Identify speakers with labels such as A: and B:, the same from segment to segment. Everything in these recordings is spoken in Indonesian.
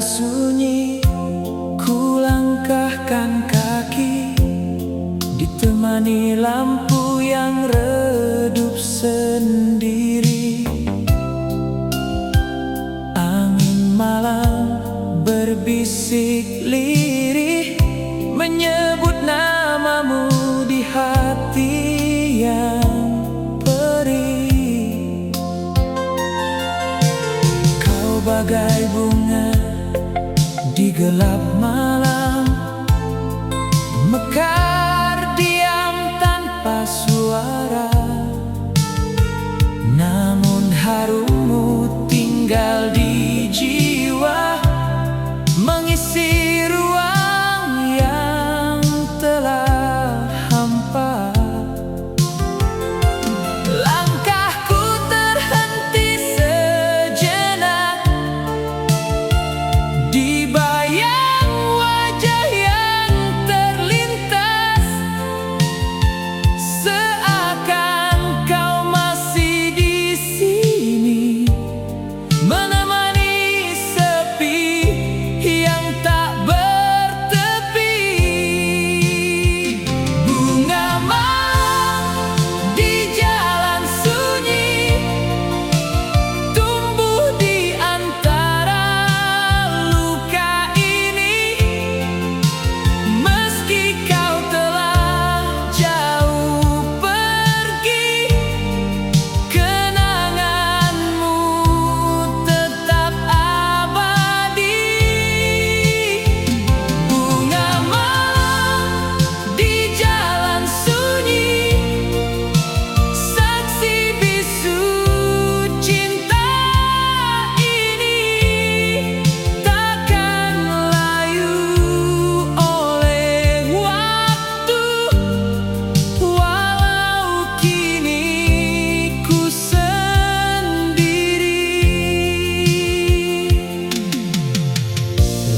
A: sunyi, ku langkahkan kaki, ditemani lampu yang redup sendiri. Angin malam berbisik lirih, menyebut namamu di hati yang perih. Kau bagai bunga di gelap malam, mekar diam tanpa suara, namun harummu tinggal di jiwa, mengisi ruang yang telah hampa. Langkahku terhenti sejenak di bayang wajah yang terlintas, seakan kau masih di sini, menemani sepi yang tak bertepi. Bunga malam di jalan sunyi, tumbuh di antara luka ini. Meski kau telah jauh pergi, kenanganmu tetap abadi. Bunga malam di jalan sunyi, saksi bisu cinta ini, takkan layu oleh waktu, walau kini ku sendiri.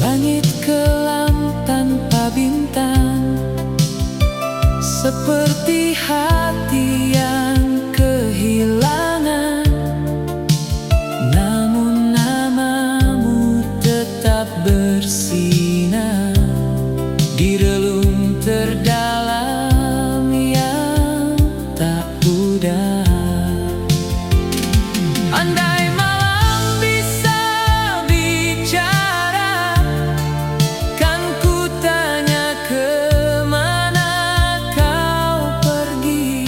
A: Langit kelam tanpa bintang, seperti hati yang kehilangan, namun namamu tetap bersinar di relung terdalam yang tak pudar. Andai malam bisa bicara, kan ku tanya kemana kau pergi.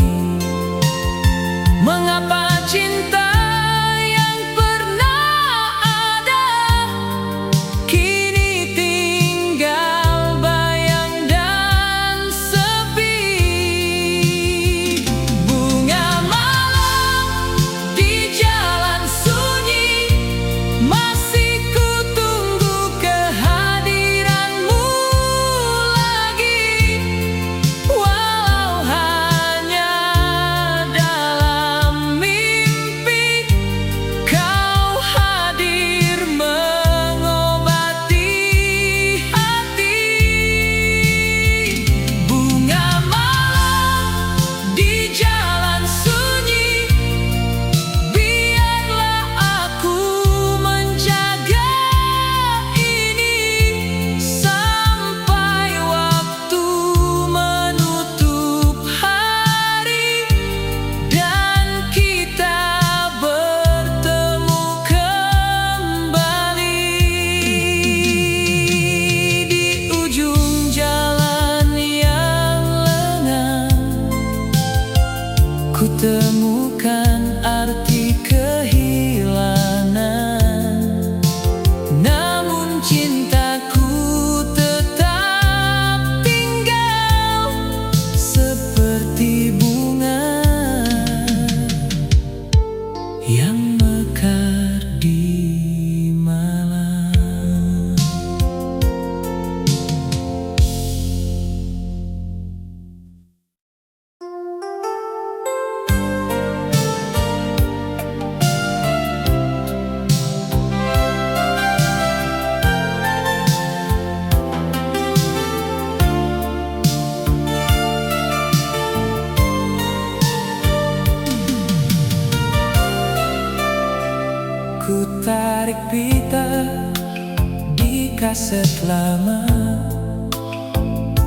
A: lama.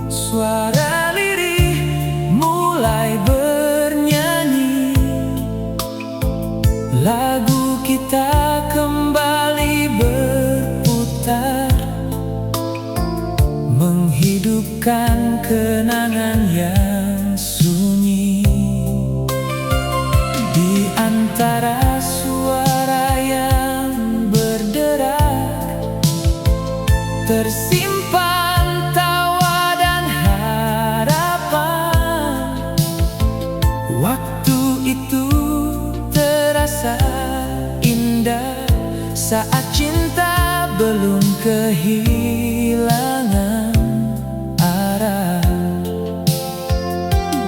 A: Suara lirih mulai bernyanyi, lagu kita kembali berputar, menghidupkan kenangan yang sunyi. Di antara suara yang berderak, tersimpan tawa dan harapan. Waktu itu terasa indah saat cinta belum kehilangan arah.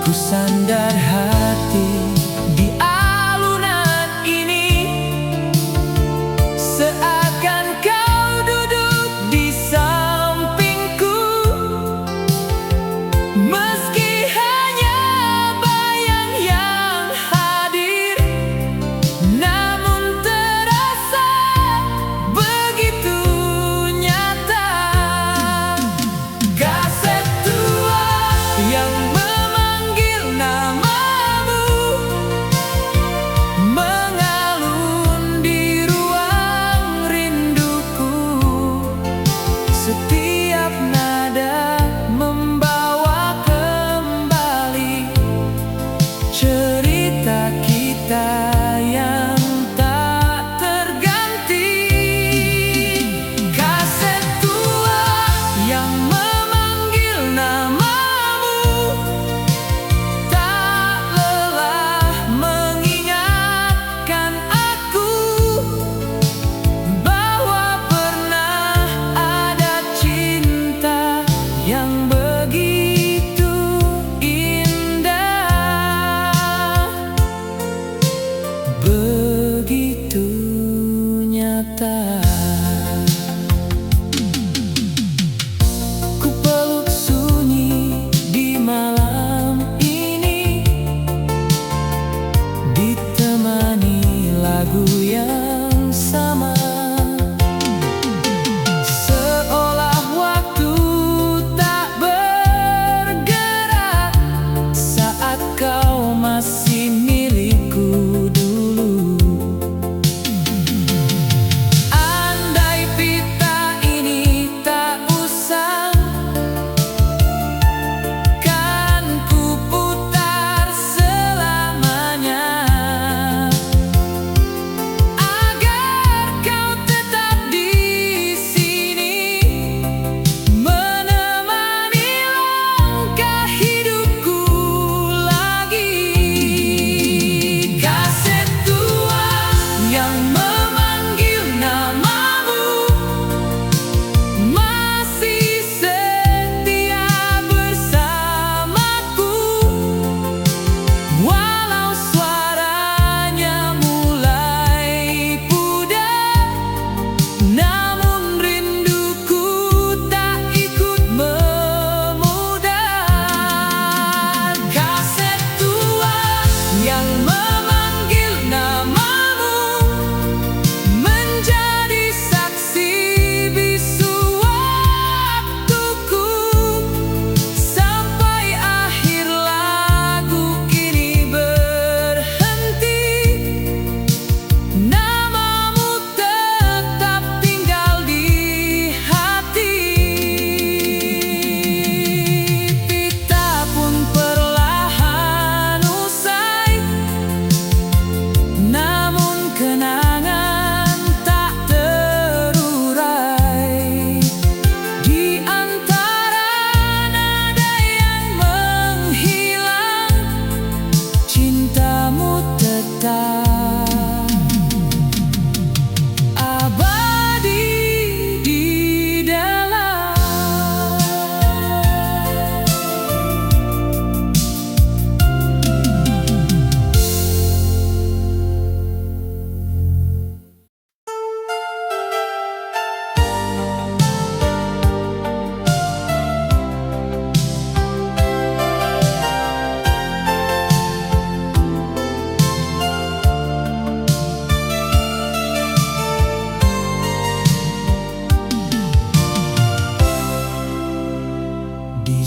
A: Ku sandar hati di alunan ini, seakan kau duduk di sampingku. Meski hanya bayang yang hadir, namun terasa begitu nyata.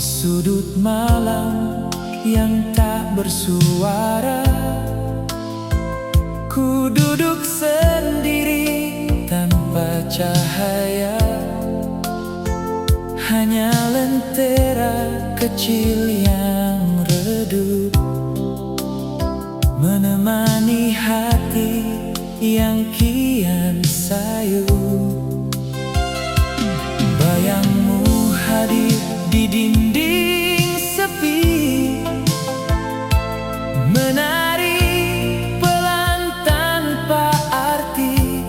A: sudut malam yang tak bersuara, ku duduk sendiri tanpa cahaya. Hanya lentera kecil yang redup menemani hati yang kian sayu. Bayangmu hadir di dinding sepi, menari pelan tanpa arti,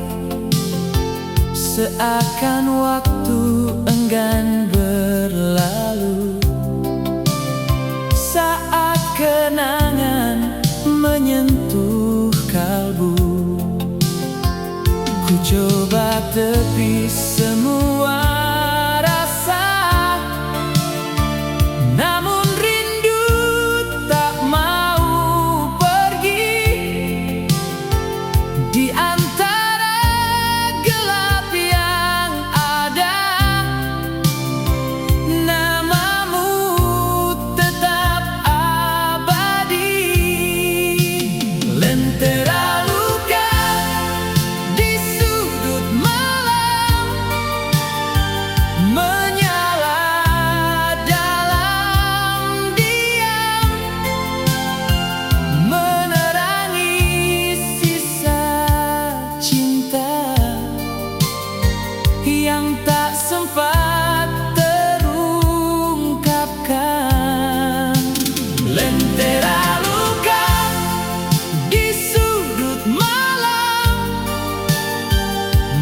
A: seakan waktu enggan berlalu. Saat kenangan menyentuh kalbu, ku coba tepis semua rasa, namun rindu tak mau pergi. Di antara gelap yang ada, namamu tetap abadi. Lentera luka di sudut malam, menyala dalam diam, menerangi sisa cinta yang tak sempat terungkapkan. Lentera luka di sudut malam,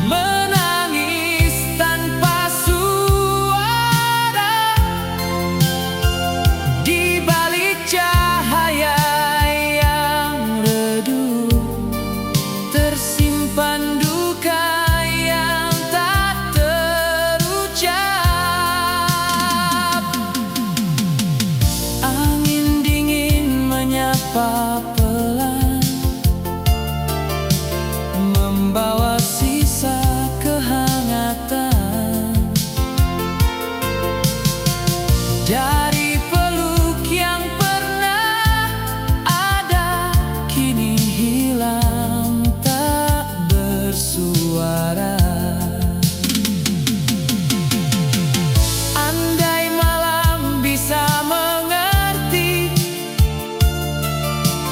A: menangis tanpa suara. Di balik cahaya yang redup, tersimpan duka yang tak terucap. Angin dingin menyapa pelan, membawa sisa kehangatan. Dari peluk yang pernah ada, kini hilang tak bersuara. Andai malam bisa mengerti,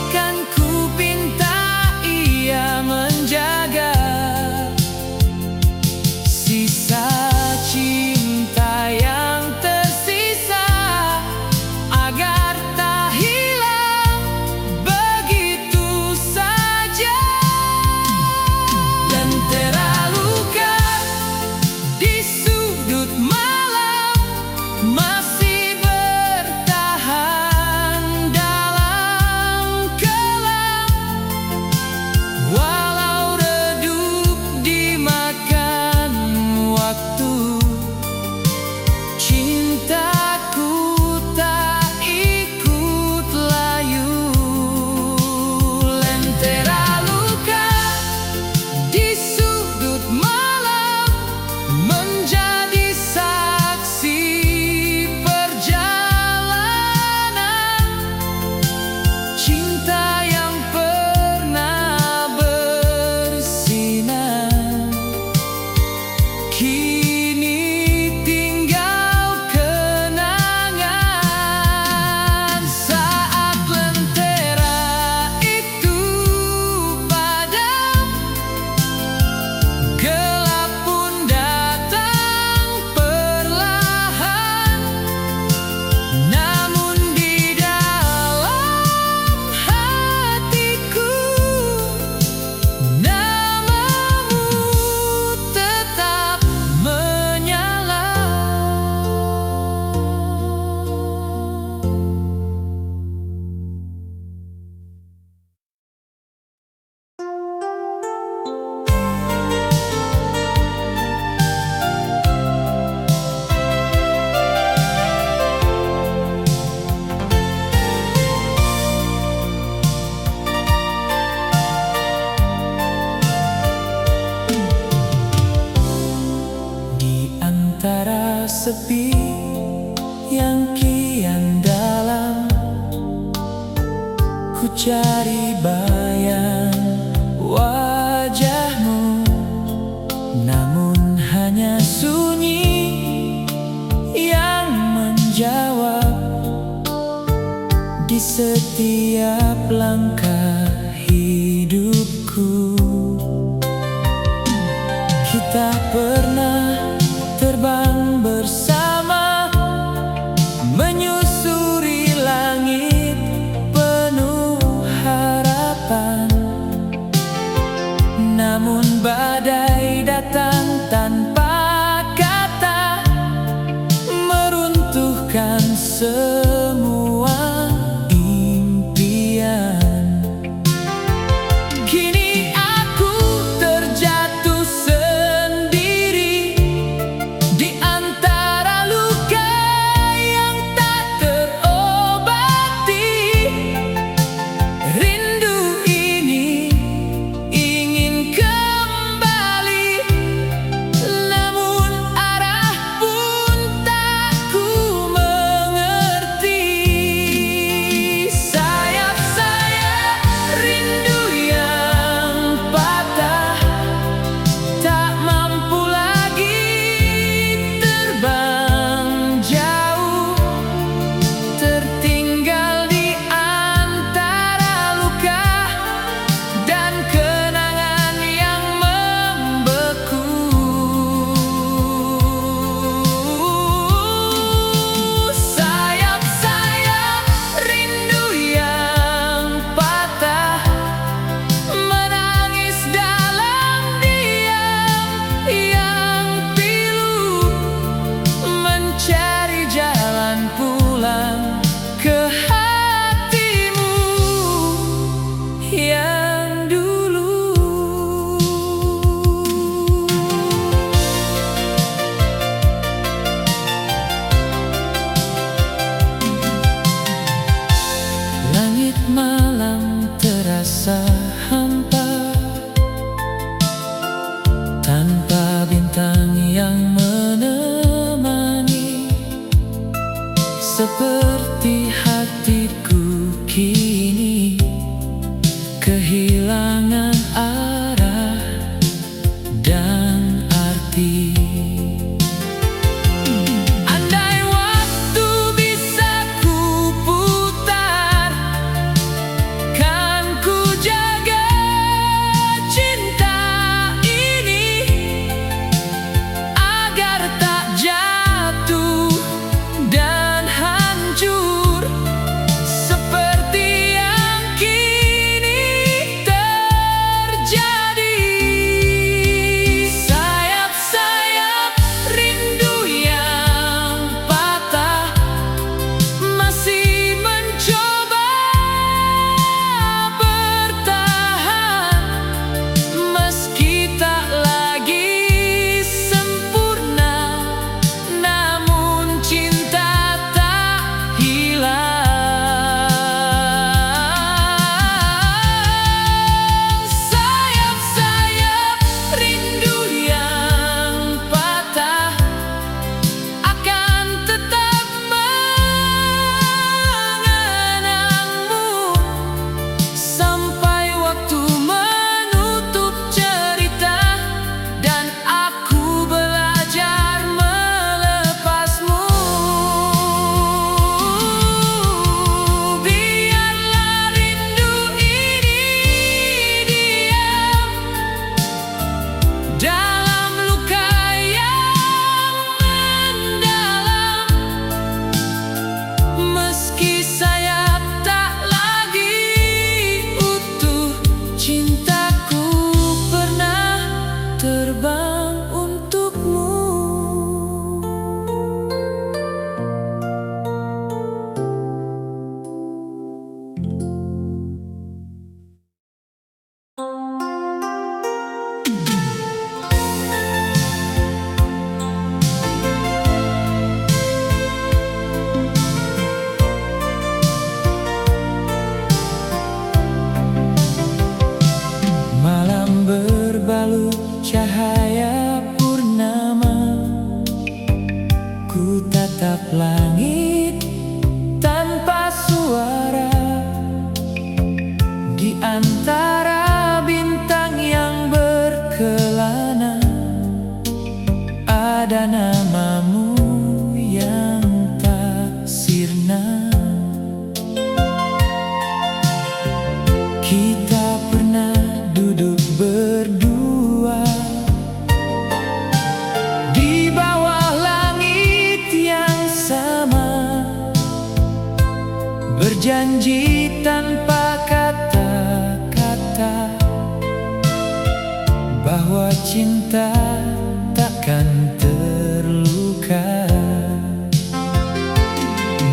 A: kan ku pinta ia menjaga sisa cinta yang tersisa, agar tak hilang begitu saja. Lentera luka di sudut malam, masih bertahan dalam kelam. Walau redup dimakan waktu, cintaku tak ikut layu. Lentera luka di sudut malam, menjadi saksi perjalanan cinta yang pernah bersinar, kini tinggal kenangan. Saat lentera itu padam, gelap pun datang perlahan. Namun di dalam hatiku, namamu tetap menyala. Di antara sepi
B: yang kian dalam. Ku cari bayang wajahmu, namun hanya sunyi yang menjawab di setiap langkah hidupku. Kita pernah terbang bersama, menyusuri langit penuh harapan. Namun badai datang tanpa kata, meruntuhkan semua impian. Kini aku terjatuh sendiri di antara luka yang tak terobati. Rindu ini ingin kembali, namun arah pun tak ku mengerti. Sayap-sayap rindu yang patah, tak mampu lagi terbang jauh, tertinggal di antara luka dan kenangan yang membeku. Sayap-sayap rindu yang patah, menangis dalam diam yang pilu, mencari jalan pulang ke hatimu yang dulu. Langit malam terasa hampa, tanpa bintang yang menemani. Seperti hatiku kini kehilangan arah dan arti. Andai waktu bisa ku putar, kan ku jaga cinta ini agar tak jatuh dan hancur seperti tatap langit tanpa suara. Di antara bintang yang berkelana, ada namamu yang tak sirna. Kita pernah duduk berdua di bawah langit yang sama, berjanji tanpa kata-kata bahwa cinta takkan terluka.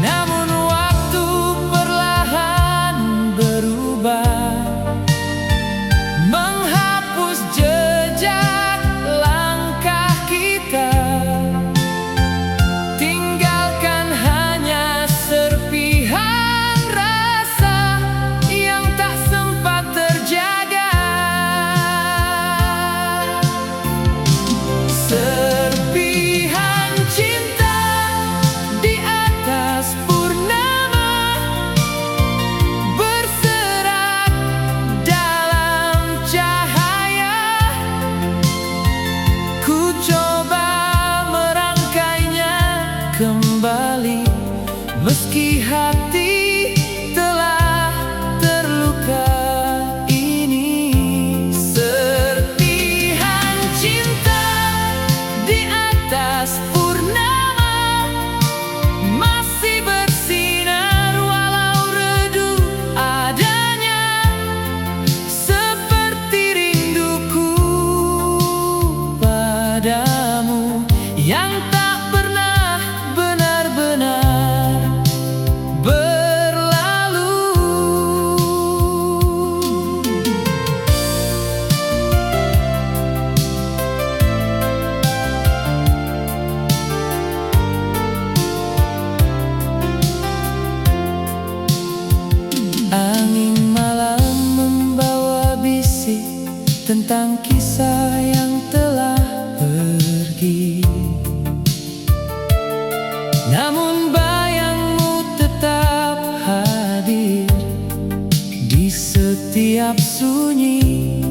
B: Namun waktu perlahan berubah, menghapus jejak langkah kita, tinggalkan hanya serpihan rasa yang tak sempat terjaga. Serpihan cinta di atas purnama, berserak dalam cahaya. Ku coba merangkainya kembali, meski hati telah terluka ini. Serpihan cinta di atas purnama masih bersinar walau redup adanya, seperti rinduku padamu yang tak pernah benar-benar berlalu. Angin malam membawa bisik tentang kisah yang telah pergi, namun bayangmu tetap hadir di setiap sunyi.